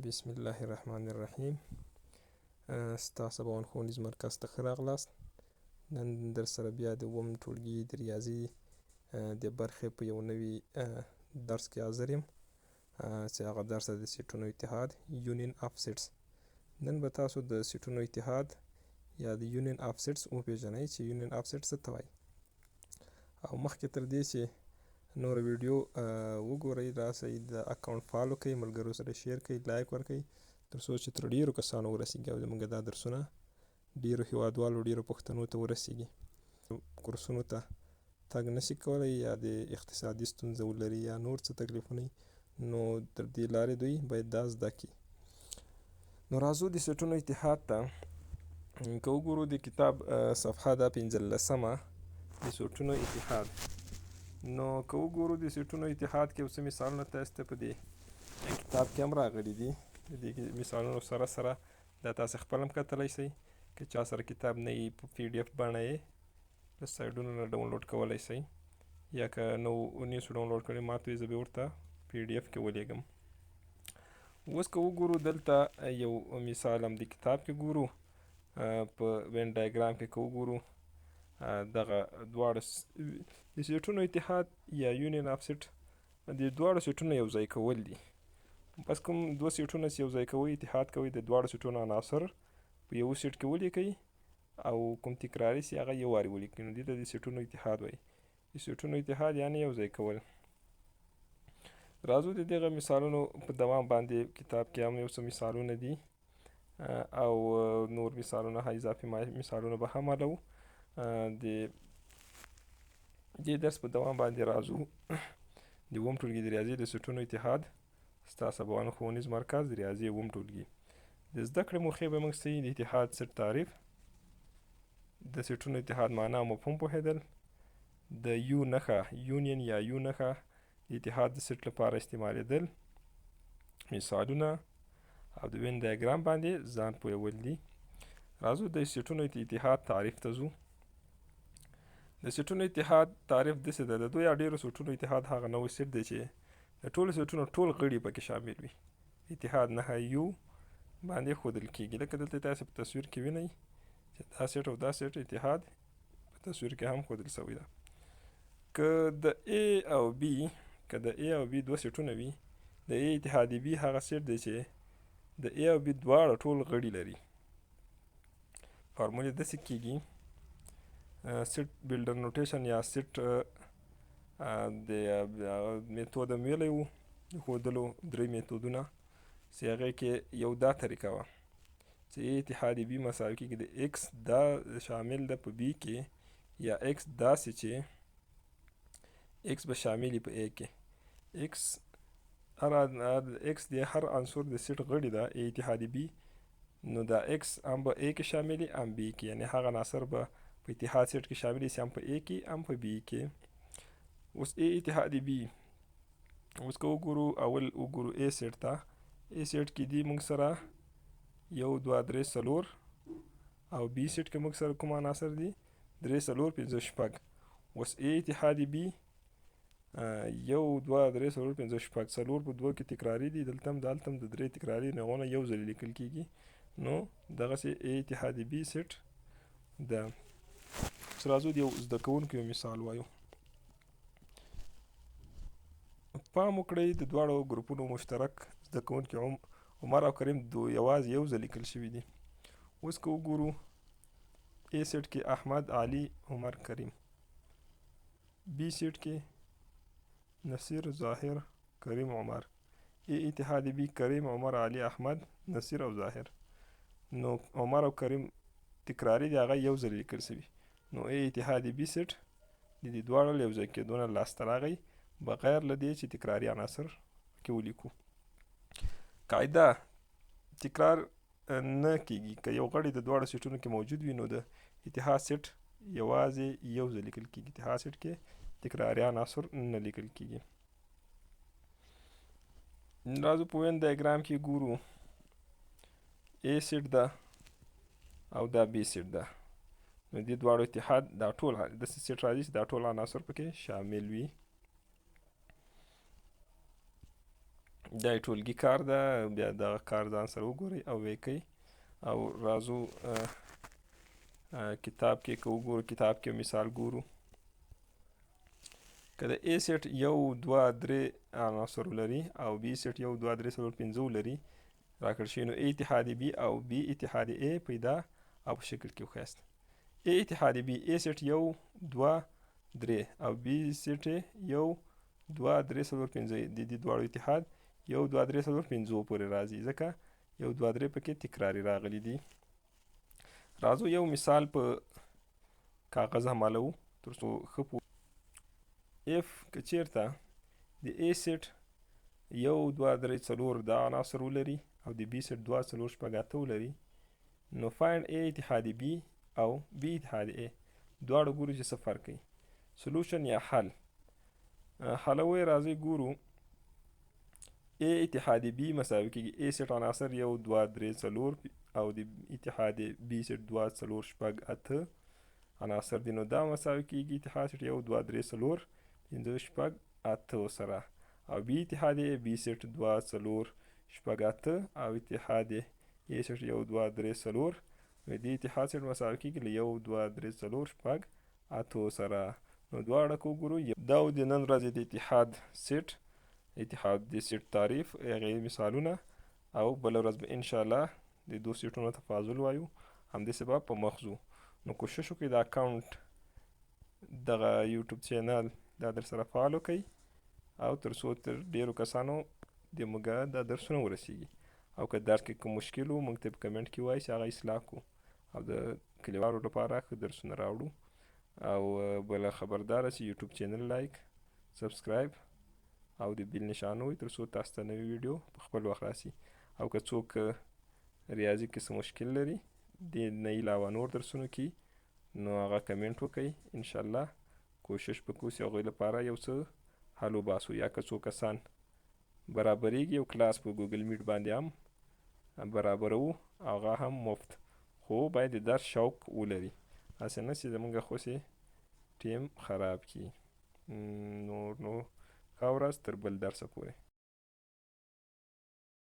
بسم الله الرحمن الرحیم. ستاسو به ښوونیز مرکز ته ښه راغلاست. نن در سره بیا د اووم ټولګي د ریاضي د برخې په یو نوي درس کې حاضر یم چې هغه درس د سیټونو اتحاد یونین اف سیټس. نن به تاسو د سیټونو اتحاد یا د یونین اف سیټس وپېژنئ چې یونین اف سیټس څه ته وایي. او مخکې تر دې چې نور ویډیو وګورئ، راسئ د اکاونټ فالو کړئ، ملګرو سره شیر کړئ، لایک ورکړئ، تر څو چې تر ډیرو کسانو ورسیږي او زموږ دا درسونه ډیرو هیوادوالو ډیرو پښتنو ته ورسیږي. کورسونو ته تګ نشي کولی یا د اقتصادي ستونزه ولري یا نور څه تکلیفونه، نو تر دې لارې دوی باید دا زده کړي. نو راځو د سیټونو اتحاد ته. که وګورو د کتاب صفحه دا 15مه د سیټونو اتحاد. نو که وګورو د سیټونو اتحاد کې څه مثالونه تاسو ته په دې کتاب کې هم راغلي دي. د دې مثالونو سره سره دا تاسو خپل هم کتلی شئ. که چا سره کتاب نه وي په پی ډي اف بڼه یې له سایډونو نه ډاونلوډ کولی شئ، یا که نو نیسو ډاونلوډ کړی ماته وایي زه به ورته پی ډي اف کې ولیږم. اوس که وګورو دلته یو مثال هم د کتاب کې ګورو. په وین ډایګرام کې که وګورو دغه دواړه د سیټونو اتحاد یا یونین اف سیټ د دواړو سیټونو یو ځای کول دي. بس کوم دوه سیټونه چې یو ځای کوئ اتحاد کوئ، د دواړو سیټونو عناصر په یو سیټ کې ولیکئ او کوم تکراري سي هغه یو وارې ولیکئ، نو دې ته د سیټونو اتحاد وایي. د سیټونو اتحاد یعنې یو ځای کول. راځو د دغه مثالونو په دوام باندې کتاب کې هم یو څه مثالونه دي او نور مثالونه اضافي مثالونه به هم حلوو. د دې درس په دوام باندې راځو د اووم ټولګي د ریاضي د سیټونو اتحاد ستاسو ابوانو ښوونیز مرکز د ریاضي اووم ټولګي. د زده کړې موخې به موږ څه د اتحاد سیټ تعریف، د سیټونو اتحاد معنا او مفهوم پوهېدل، د یو نښه یونین یا یو نښه د اتحاد د سیټ لپاره استعمالېدل، مثالونه او د وین ډایګرام باندې ځان پوهول دي. راځو د سیټونو اتحاد تعریف ته ځو. د سیټونو اتحاد تعریف داسې ده: د دوی یا ډیرو سیټونو اتحاد هغه نوع سیټ دی چې د ټولو سیټونو ټول غړي پکې شامل وي. اتحاد نښه یو باندې ښودل کیږي، لکه دلته تاسو په تصویر کې وینئ چې دا سیټ او دا سیټ اتحاد په تصویر کې هم ښودل شوی ده. که د A او B دوه سیټونه وي، د A اتحاد B هغه سیټ دی چې د A او B دواړه ټول غړي لري. فارمول یې داسې کیږي: سیټ بلډر نوټیشن یا سیټ د میتود هم ویلی وو د ښودلو 3 میتودونه، چې هغې کې یو دا طریقه وه چې A اتحاد B مساوي کیږي د ایکس دا شامل ده په B کې، یا ایکس داسې چې ایکس به شامل په A کې. ایکس د هر عنصر د سیټ غړي ده A اتحاد B، نو دا ایکس هم به A کې شاملي هم B کې، یعنې هغه عناصر به په اتحاد سیټ کې شامل شي، هم په A کې هم په B کې. اوس A اتحاد B، اوس که وګورو اول وګورو A سیټ ته. A سیټ کې دي موږ سره 1 2 3 4 او B سیټ کې موږ سره کوم عناصر دي 3 4 5 6. اوس A اتحاد B 1 2 3 4 5 6 4 په 2 کې تکراري دي، دلته هم دلته هم د 3 تکراري نغونه یو ځل لیکل کیږي، نو دغسې A اتحاد B سیټ ده. اوس راځو د یو زده کوونکو یو مثال وایو. پام وکړئ د دواړو ګروپونو مشترک زده کوونکي عمر او کریم یوازې یو ځل لیکل شوي دي. اوس که وګورو A سیټ کې احمد، علي، عمر، کریم. B سیټ کې نصیر، ظاهر، کریم، عمر. A اتحاد B کریم، عمر، علي، احمد، نصیر او ظاهر. نو عمر او کریم تکراري دي، هغه یو ځل لیکل شوي، نو A اتحاد B سیټ د دې دواړو له یو ځای کېدو نه لاسته راغی، بغیر له دې چې تکراري عناصر کې ولیکو. قاعده: تکرار نه کیږي. که یو غړی د دواړو سیټونو کې موجود وي، نو د اتحاد سیټ یوازې یو ځل لیکل کیږي. اتحاد سیټ کې تکراري عناصر نه لیکل کیږي. راځو په وین ډایګرام کې ګورو. A سیټ ده او دا B سیټ ده، نو دې دواړو اتحاد دا ټول داسې سیټ راځي چې دا ټول عناصر پکې شامل وي. دا یې ټولګي کار ده. بیا دغه کار ځان سره وګورئ او ویې کوئ. او راځو کتاب کې که وګورو، کتاب کې مثال ګورو. که د A سیټ 1 2 3 عناصر ولري او B سیټ 1 2 3 4 5 ولري راکړل شوي، نو A اتحادي B او B اتحادي A پیدا او په شکل کې وښایاست. A اتحادي B A سیټ 1 2 3 او B سیټ 1 2 3 4 5 د دې دواړو اتحاد 1 2 3 4 5 پورې راځي، ځکه 1 2 3 پکې تکراري راغلي دي. راځو یو مثال په کاغذ حمالو تر څو ښه پوه. اف که چیرته د A سیټ 1 2 3 4 دا عناصر ولري او د B سیټ 2 4 6 8 ولري، نو فایند A اتحادي B او B اتحادي A دواړه ګورو چې څه فرق کوي. سلوشن یا حل حلوی راځي ګورو. A اتحادي B مساوي کېږي A سیټ عناصر 1 2 3 4 او د اتحادي B سیټ 2 4 6 8 عناصر دي، نو دا مساوي کېږي اتحاد سیټ 1 2 3 4 5 6 8 سره، او B اتحادي B سیټ 2 4 6 8 او اتحادي A سیټ 1 2 3 4 د اتحاد سیټ مساوي کېږي له 1 2 3 4 6 8 سره. نو دواړه که وګورو دا د نن ورځې د اتحاد سیټ، اتحاد د سیټ تعریف، هغې مثالونه، او بله ورځ به انشاءالله د دو سیټونو تفاضل وایو. همداسې به په مخ ځو. نو کوشش وکړئ د اکاونټ دغه یوټیوب چینل دا در سره فعال وکړئ او تر څو تر ډیرو کسانو د موږ دا درسونه ورسیږي. او که درس کې کوم مشکل و موږ ته په کمنټ کې وایي چې هغه اصلاح کړو او د کلیوالو لپاره ښه درسونه راوړو. او بله خبرداره چې یوټیوب چینل لایک سبسکرایب او د بیل نشان ووهئ تر څو تاسو ته نوي ویډیو په خپل وخت راسي. او که څوک ریاضي کې څه مشکل لري دې نه علاوه نور درسونو کې، نو هغه کمنټ وکړئ. انشاءالله کوشش به کوو چې هغوی لپاره یو څه حل وباسو. یا که څو کسان برابریږي یو کلاس په ګوګل میټ باندې هم برابروو، هغه هم مفت، خو باید د درس شوق ولري، هسې نه چې زموږ خوسې ټیم خراب کړي. نور نو ښه ورځ تر بل درسه پورې.